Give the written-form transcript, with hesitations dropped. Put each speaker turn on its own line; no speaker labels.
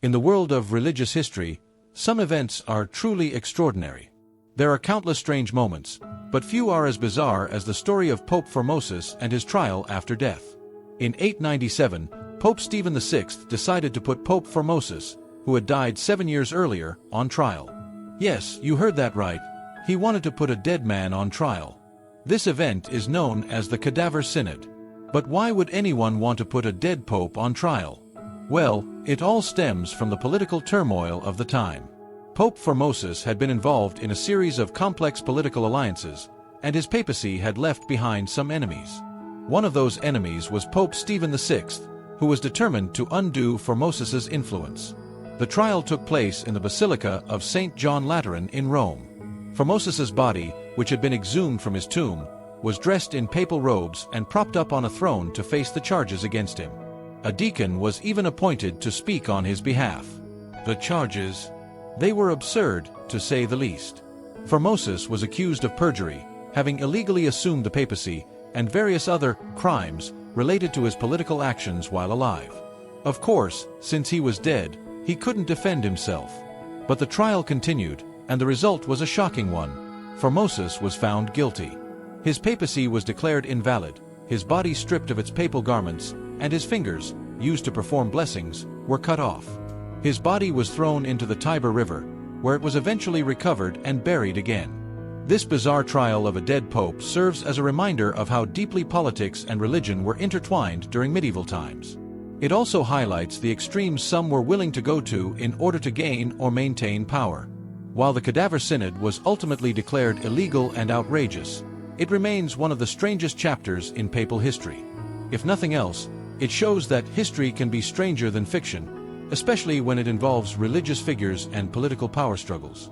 In the world of religious history, some events are truly extraordinary. There are countless strange moments, but few are as bizarre as the story of Pope Formosus and his trial after death. In 897, Pope Stephen VI decided to put Pope Formosus, who had died 7 years earlier, on trial. Yes, you heard that right. He wanted to put a dead man on trial. This event is known as the Cadaver Synod. But why would anyone want to put a dead pope on trial? Well, it all stems from the political turmoil of the time. Pope Formosus had been involved in a series of complex political alliances, and his papacy had left behind some enemies. One of those enemies was Pope Stephen VI, who was determined to undo Formosus's influence. The trial took place in the Basilica of St. John Lateran in Rome. Formosus's body, which had been exhumed from his tomb, was dressed in papal robes and propped up on a throne to face the charges against him. A deacon was even appointed to speak on his behalf. The charges? They were absurd, to say the least. Formosus was accused of perjury, having illegally assumed the papacy, and various other crimes related to his political actions while alive. Of course, since he was dead, he couldn't defend himself. But the trial continued, and the result was a shocking one. Formosus was found guilty. His papacy was declared invalid, his body stripped of its papal garments, and his fingers, used to perform blessings, were cut off. His body was thrown into the Tiber River, where it was eventually recovered and buried again. This bizarre trial of a dead pope serves as a reminder of how deeply politics and religion were intertwined during medieval times. It also highlights the extremes some were willing to go to in order to gain or maintain power. While the Cadaver Synod was ultimately declared illegal and outrageous, it remains one of the strangest chapters in papal history. If nothing else, it shows that history can be stranger than fiction, especially when it involves religious figures and political power struggles.